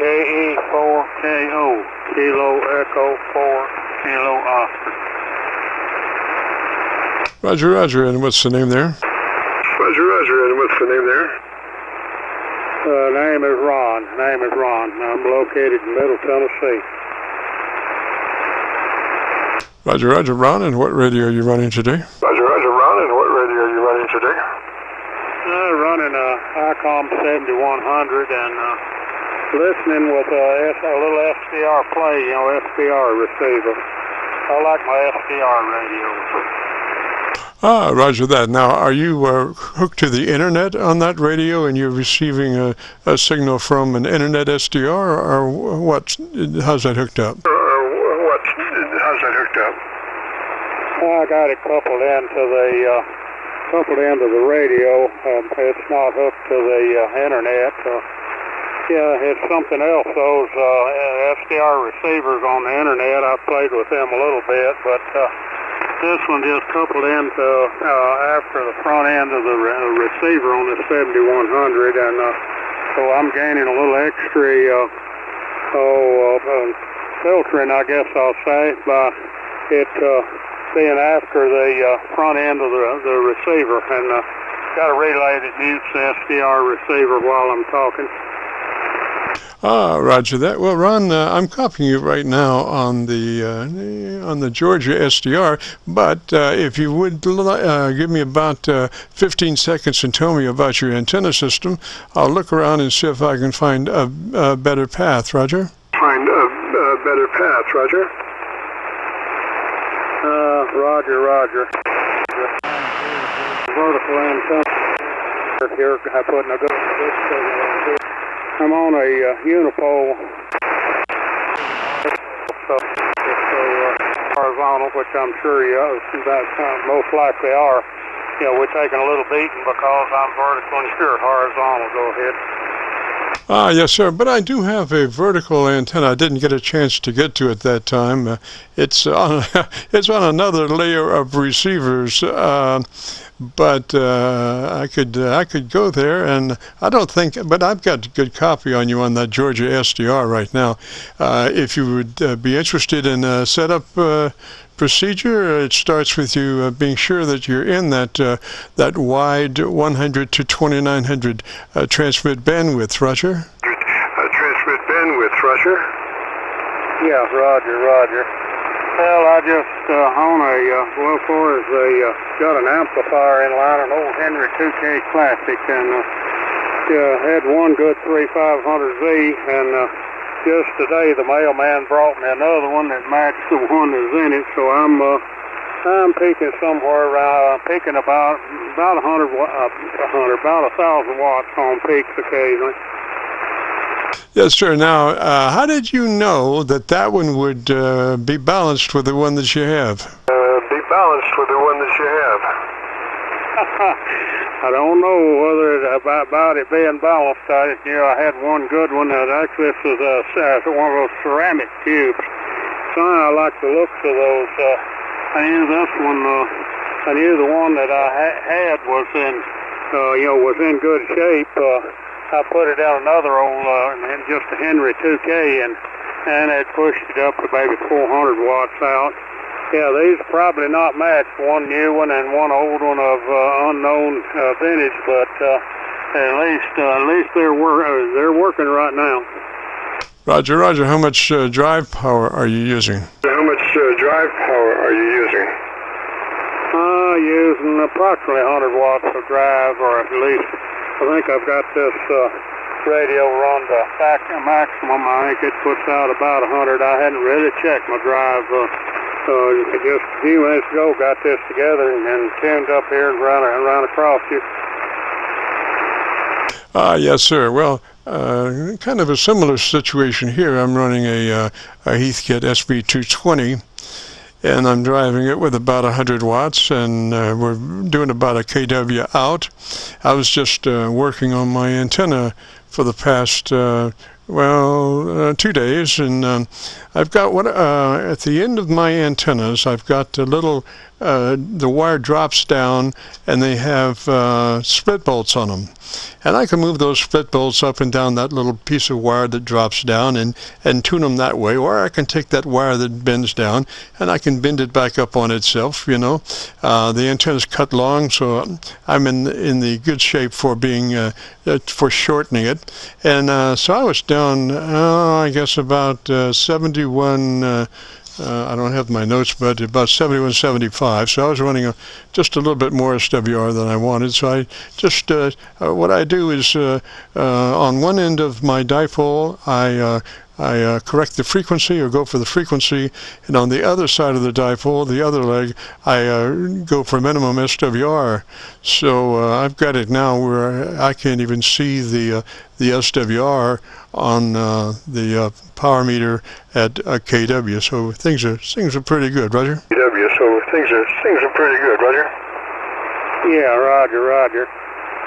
KE4KO, Kilo Echo 4, Kilo Oscar. Roger, roger. And what's the name there? Roger, roger. And what's the name there? Name is Ron. I'm located in Middle Tennessee. Roger, roger, Ron. And what radio are you running today? Roger, roger, Ron. And what radio are you running today? Running a ICOM 7100 and listening with a little SDR play, SDR receiver. I like my SDR radios. Ah, roger that. Now, are you hooked to the internet on that radio and you're receiving a signal from an internet SDR, or what? How's that hooked up? I got it coupled into the radio. It's not hooked to the internet. It's something else. Those SDR receivers on the internet, I've played with them a little bit, but this one just coupled into after the front end of the receiver on the 7100, and so I'm gaining a little extra filtering, I guess I'll say, by it being after the front end of the receiver, and got a relay that mutes the SDR receiver while I'm talking. Ah, roger that. Well, Ron, I'm copying you right now on the Georgia SDR, but if you would give me about 15 seconds and tell me about your antenna system, I'll look around and see if I can find a better path. Roger? Find a better path, Roger. Roger. Vertical antenna here. I'm putting a good signal here. I'm on a unipole, so horizontal, which I'm sure most likely are. We're taking a little beating because I'm vertical, and sure, horizontal. Go ahead. Ah, yes, sir. But I do have a vertical antenna. I didn't get a chance to get to it that time. It's on another layer of receivers. But I could go there, and I don't think. But I've got a good copy on you on that Georgia SDR right now. If you would be interested in a setup procedure, it starts with you being sure that you're in that wide 100 to 2900 transmit bandwidth. Roger. Transmit bandwidth, Roger. Yeah, Roger. Well, I just own got an amplifier in line, an old Henry 2K Classic, and had one good 3500Z, and just today the mailman brought me another one that matched the one that's in it, so I'm peaking somewhere around, peaking about 1,000 watts on peaks occasionally. Yes, sir. Now, how did you know that one would be balanced with the one that you have? I don't know whether about it being balanced. I had one good one. Actually, this is one of those ceramic cubes. So I like the looks of those. I knew this one. I knew the one that I had was in good shape. I put it down another old, just a Henry 2K, and it pushed it up to maybe 400 watts out. Yeah, these are probably not matched, one new one and one old one of unknown vintage, but at least they're working right now. Roger. How much drive power are you using? Using approximately 100 watts of drive, or at least. I think I've got this radio run to maximum. I think it puts out about 100. I hadn't really checked my drive. Just a few minutes ago, got this together and tuned up here and ran across you. Yes, sir. Well, kind of a similar situation here. I'm running a Heathkit SB220. And I'm driving it with about 100 watts, and we're doing about a kW out. I was just working on my antenna for the past, 2 days, and I've got at the end of my antennas, I've got little the wire drops down, and they have split bolts on them. And I can move those split bolts up and down that little piece of wire that drops down and tune them that way. Or I can take that wire that bends down and I can bend it back up on itself, you know. The antenna's cut long, so I'm in the good shape for being for shortening it. And so I was down, I guess about 71. I don't have my notes, but about 71, 75. So I was running just a little bit more SWR than I wanted. So I just, what I do is on one end of my dipole, I correct the frequency or go for the frequency, and on the other side of the dipole, the other leg, I go for minimum SWR. So I've got it now where I can't even see the SWR on the power meter at KW. So things are pretty good, Roger. KW, so things are pretty good, Roger. Yeah, Roger.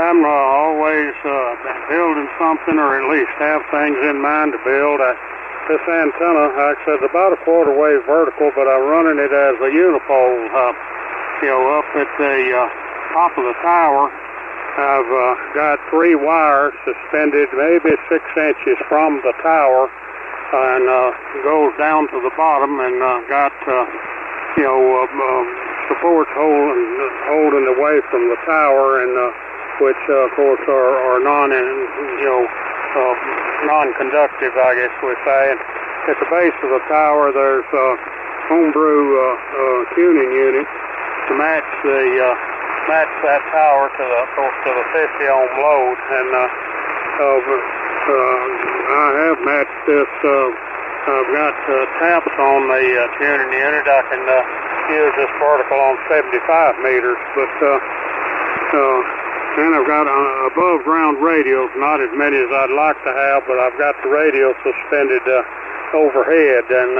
I'm always building something, or at least have things in mind to build. This antenna, like I said, is about a quarter wave vertical, but I'm running it as a unipole. Up at the top of the tower, I've got 3 wires suspended maybe 6 inches from the tower, and goes down to the bottom, and got supports holding away from the tower, and which of course are non-conductive, I guess we say. And at the base of the tower, there's a homebrew tuning unit to match that tower to the 50 ohm load, and I have matched this. I've got taps on the tuning unit. I can use this vertical on 75 meters, but then I've got above ground radios, not as many as I'd like to have, but I've got the radio suspended overhead, and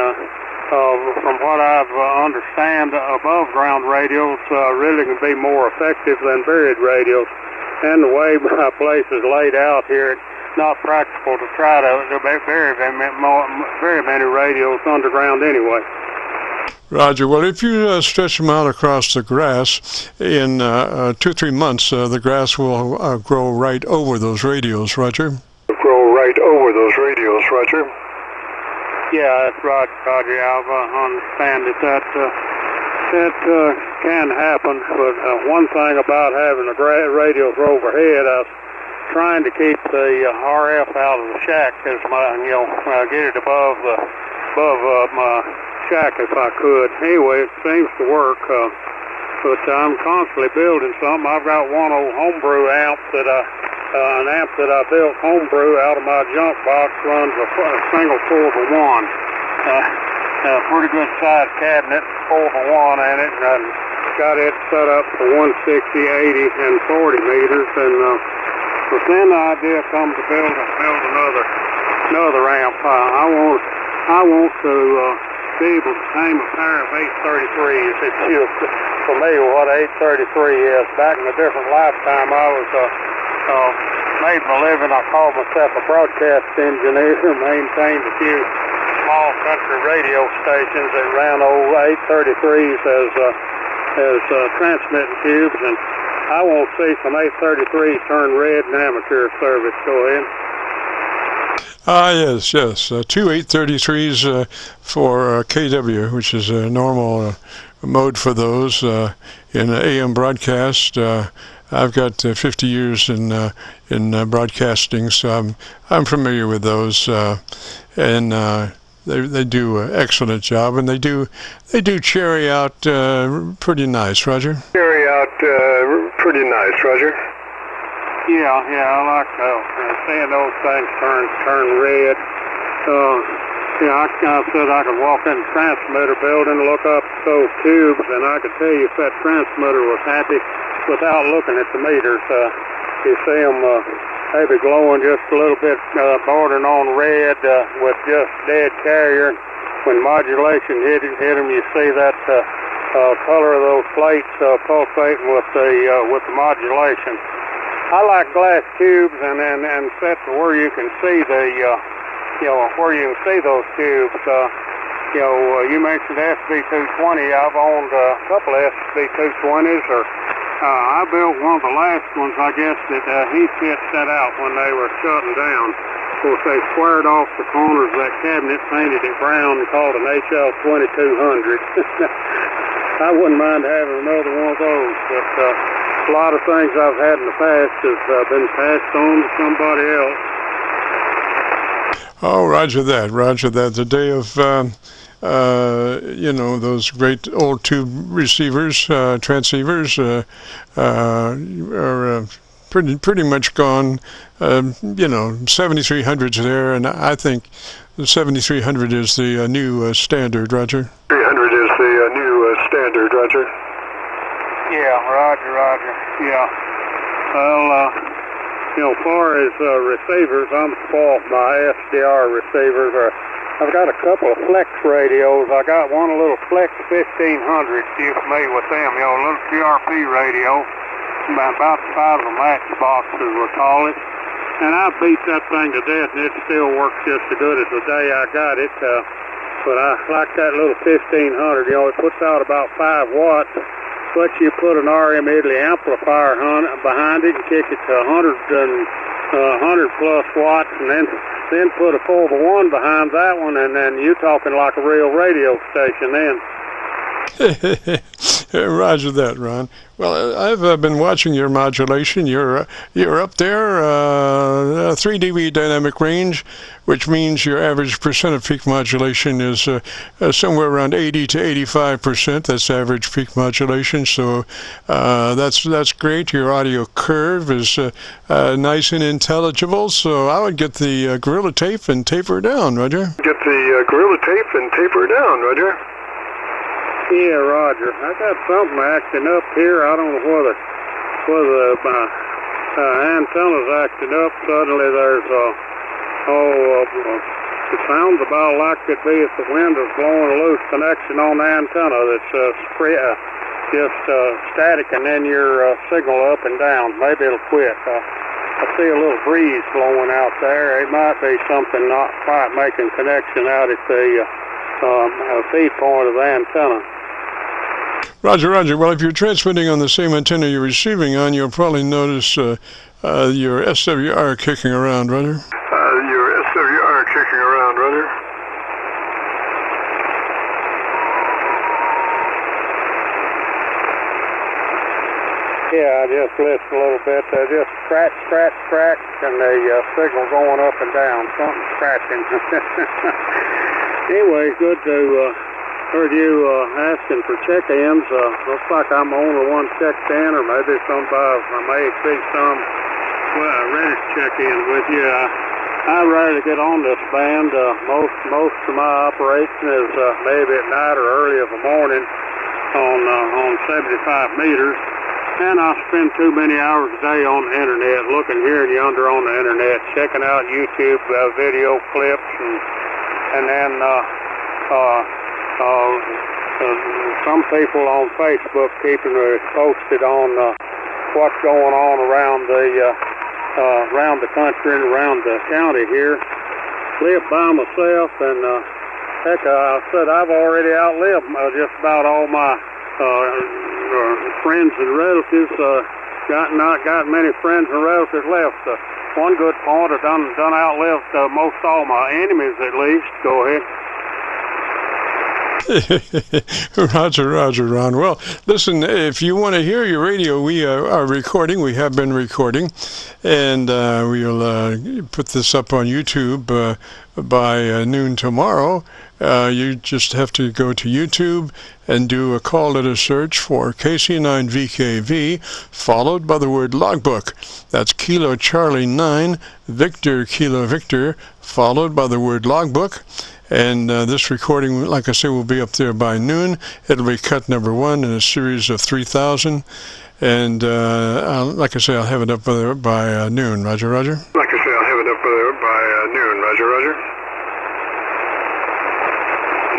from what I've understand, above ground radios really can be more effective than buried radios. And the way my place is laid out here, it's not practical to try to bury very many radios underground anyway. Roger. Well, if you stretch them out across the grass, in 2-3 months, the grass will grow right over those radios, Roger. Grow right over those radios, Roger. Yeah, that's right, Roger. I understand that can happen, but one thing about having the radios overhead, I was trying to keep the RF out of the shack, as get it above my shack if I could. Anyway, it seems to work, but I'm constantly building something. I've got one old homebrew amp that an amp that I built homebrew out of my junk box, runs a single 4x1. Pretty good sized cabinet, 4x1 in it, and got it set up for 160, 80, and 40 meters. And but then the idea comes to build another amp. I want to be able to tame a pair of 833s. If you're familiar with what 833 is, back in a different lifetime, I was made my living. I called myself a broadcast engineer, maintained a few small country radio stations that ran old 833s as transmitting tubes, and I want to see some 833s turn red in amateur service. Go ahead. Yes. 2 833s for KW, which is a normal mode for those in AM broadcast. I've got 50 years in broadcasting, so I'm familiar with those, and they do an excellent job, and they do cherry out pretty nice, Roger. Cherry out pretty nice, Roger. Yeah, I like seeing those things turn red. I said I could walk in the transmitter building, look up those tubes, and I could tell you if that transmitter was happy without looking at the meters. You see them maybe glowing just a little bit, bordering on red with just dead carrier. When modulation hit them, you see that color of those plates pulsating with the modulation. I like glass tubes and set to where you can see where you can see those tubes. you mentioned SB220. I've owned a couple of SB220s, I built one of the last ones, I guess, that he set out when they were shutting down. Of course, they squared off the corners of that cabinet, painted it brown, and called an HL2200. I wouldn't mind having another one of those, but a lot of things I've had in the past have been passed on to somebody else. Oh, roger that, roger that. The day of, those great old tube receivers, transceivers, are pretty much gone. 7300's there, and I think the 7300 is the new standard, Roger. 300 is the new standard, Roger. Yeah, roger, yeah. Well, as far as receivers, I'm spoiled by SDR receivers. I've got a couple of Flex radios. I got one, a little Flex 1500. You familiar with them? A little QRP radio, about the size of a matchbox, as we call it. And I beat that thing to death, and it still works just as good as the day I got it. But I like that little 1500. It puts out about 5 watts. But you put an RM Italy amplifier behind it and kick it to 100 plus watts, and then put a 4-to-1 behind that one, and then you're talking like a real radio station then. Roger that, Ron. Well, I've been watching your modulation. You're up there, 3 dB dynamic range, which means your average percent of peak modulation is somewhere around 80 to 85%. That's average peak modulation. So that's great. Your audio curve is nice and intelligible. So I would get the Gorilla Tape and taper down, Roger. Get the Gorilla Tape and taper down, Roger. Yeah, Roger. I got something acting up here. I don't know whether my antenna's acting up. Suddenly there's it sounds about like it be if the wind is blowing a loose connection on the antenna that's just static, and then your signal up and down. Maybe it'll quit. I see a little breeze blowing out there. It might be something not quite making connection out at the feed point of the antenna. Roger. Well, if you're transmitting on the same antenna you're receiving on, you'll probably notice your SWR kicking around, Roger. Your SWR kicking around, Roger. Yeah, I just listened a little bit. Just scratch, and the signal going up and down. Something scratching. Anyway, good to heard you asking for check-ins. Looks like I'm the only one checked in, or maybe I may see some ready to check in with you. I rarely get on this band. Most of my operation is maybe at night or early of the morning on 75 meters. And I spend too many hours a day on the internet, looking here and yonder on the internet, checking out YouTube video clips, and then some people on Facebook keeping it posted on what's going on around the country and around the county here. Live by myself, and heck, I said I've already outlived just about all my friends and relatives. Not got many friends and relatives left. One good point, I've done outlived most all my enemies, at least. Go ahead. Roger, Ron. Well, listen, if you want to hear your radio, we are recording. We have been recording, and we'll put this up on YouTube by noon tomorrow. You just have to go to YouTube and do a call letter search for KC9VKV, followed by the word logbook. That's Kilo Charlie 9, Victor Kilo Victor, followed by the word logbook. And this recording, like I say, will be up there by noon. It'll be cut number 1 in a series of 3,000. And like I say, I'll have it up there by noon. Roger. Like I say, I'll have it up there by noon. Roger.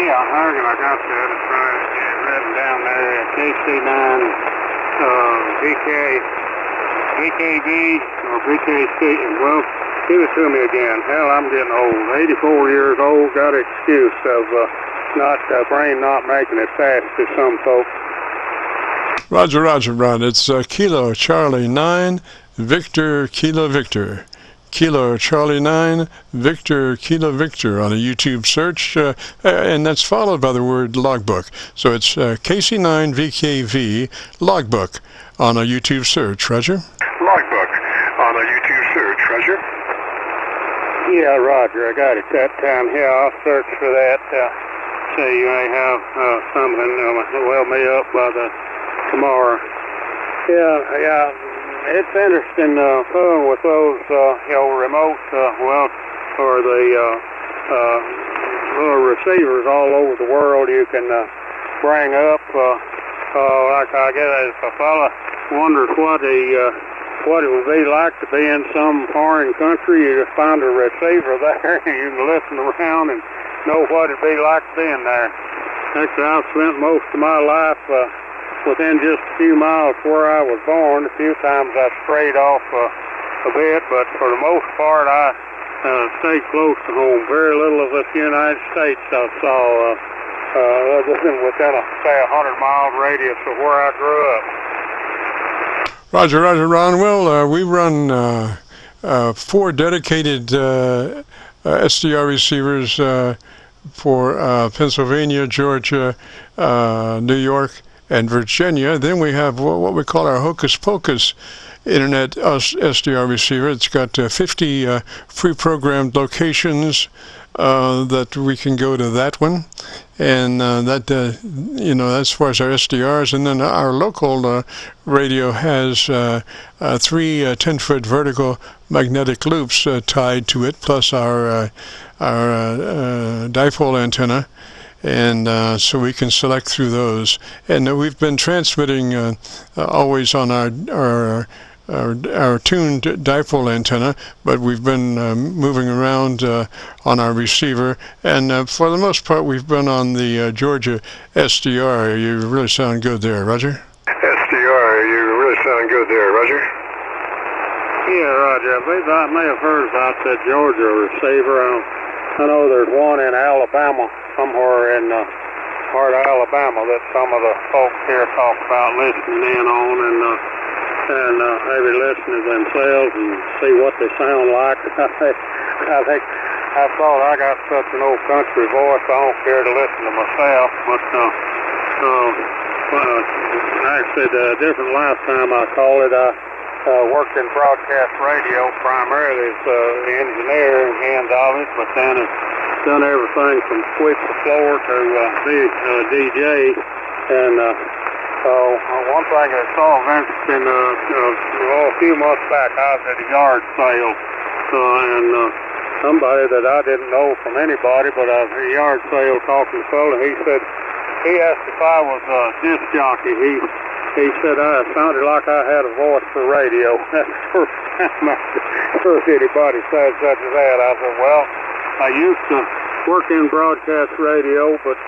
Yeah, I heard him. I got that. It's right. Written down there. KC9VKV or VKC. Well, give it to me again. Hell, I'm getting old. 84 years old. Got an excuse of brain not making it fast as some folks. Roger, Roger, Ron. It's Kilo Charlie 9, Victor Kilo Victor. Kilo Charlie 9, Victor Kilo Victor on a YouTube search, and that's followed by the word logbook. So it's KC9VKV logbook on a YouTube search. Roger? Logbook on a YouTube search, Roger. Yeah, Roger, I got it that time. Here, I'll search for that. Say you may have something well me up by tomorrow. Yeah. It's interesting fooling with those, remote, or the little receivers all over the world you can bring up. Like I guess if a fella wonders what it would be like to be in some foreign country, you just find a receiver there and you can listen around and know what it'd be like being there. Actually, I've spent most of my life within just a few miles where I was born. A few times I strayed off a bit, but for the most part I stayed close to home. Very little of the United States I saw within a, say, 100-mile radius of where I grew up. Roger, Roger, Ron. Well, we run 4 dedicated SDR receivers for Pennsylvania, Georgia, New York, and Virginia. Then we have what we call our Hocus Pocus Internet SDR receiver. It's got 50 pre-programmed locations that we can go to that one, and as far as our SDRs. And then our local radio has 3 10-foot vertical magnetic loops tied to it, plus our dipole antenna. And so we can select through those. And we've been transmitting always on our tuned dipole antenna, but we've been moving around on our receiver. And for the most part, we've been on the Georgia SDR. You really sound good there, Roger. SDR, you really sound good there, Roger. Yeah, Roger. I believe I may have heard about that Georgia receiver. I know there's one in Alabama, somewhere in part of Alabama, that some of the folks here talk about listening in on and maybe listen to themselves and see what they sound like. I thought I got such an old country voice, I don't care to listen to myself, but actually the different lifetime I call it, I worked in broadcast radio primarily as the engineer and hands of it, but then it's done everything from sweep the floor to be a DJ. And one thing that's all interesting, a few months back I was at a yard sale, and somebody that I didn't know from anybody, but I was at a yard sale talking to a fellow, he asked if I was a disc jockey. He said I sounded like I had a voice for radio. That's the first time I heard anybody say such as that. I said, well, I used to work in broadcast radio, but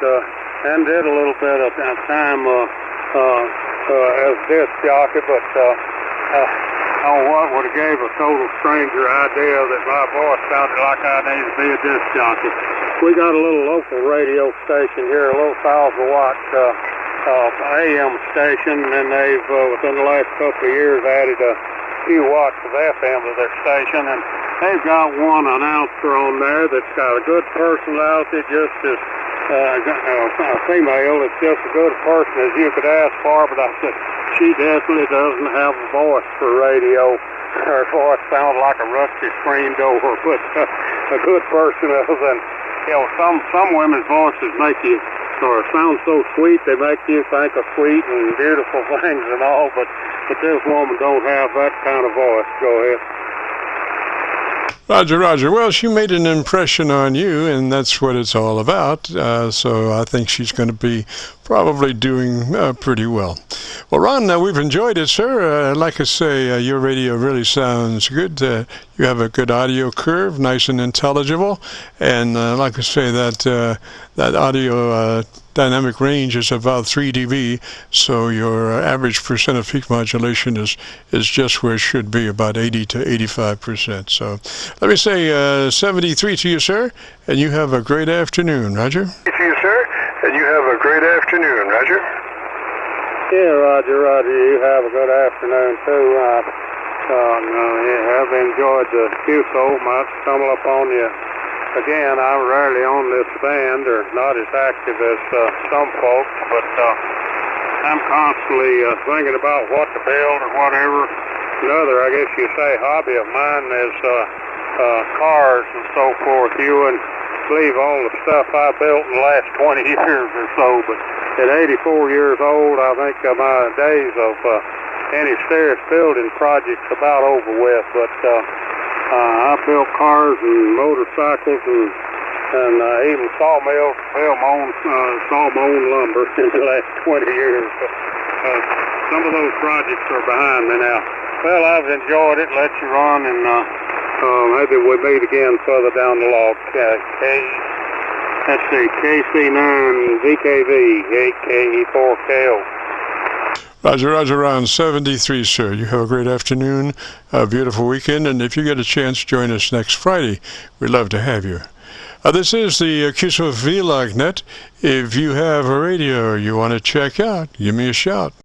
and did a little bit of time as disc jockey, but what would have gave a total stranger idea that my voice sounded like I needed to be a disc jockey. We got a little local radio station here, a little 1,000-watt AM station, and they've within the last couple of years added a few watts of FM to their station, and they've got one announcer on there that's got a good personality, just as a female. It's just as good a person as you could ask for, but I said she definitely doesn't have a voice for radio. Her voice sounds like a rusty screen door, but a good person is. And some women's voices make you sound so sweet, they make you think of sweet and beautiful things and all, but this woman don't have that kind of voice. Go ahead. Roger, Roger. Well, she made an impression on you, and that's what it's all about. So I think she's going to be probably doing pretty well. Well, Ron, we've enjoyed it, sir. Like I say, your radio really sounds good. You have a good audio curve, nice and intelligible. And like I say, that audio dynamic range is about 3 dB, so your average percent of peak modulation is just where it should be, about 80 to 85%. So let me say 73 to you, sir, and you have a great afternoon. Roger? To you, sir. great afternoon, Roger. Yeah, Roger. You have a good afternoon, too. I've enjoyed the Qso. Might stumble upon you again. I'm rarely on this band, or not as active as some folks, but I'm constantly thinking about what to build or whatever. Another, I guess you say, hobby of mine is cars and so forth. You wouldn't believe all the stuff I built in the last 20 years or so, but at 84 years old, I think my days of any serious building projects about over with. But I built cars and motorcycles and even sawmills, sawmill lumber in the last 20 years. But, some of those projects are behind me now. Well, I've enjoyed it. Let you run, and maybe we meet again further down the log. Let's see, KC9VKV, RON-KE4KO. Roger, around 73, sir. You have a great afternoon, a beautiful weekend, and if you get a chance, join us next Friday. We'd love to have you. This is the Qso-Vlog net. If you have a radio you want to check out, give me a shout.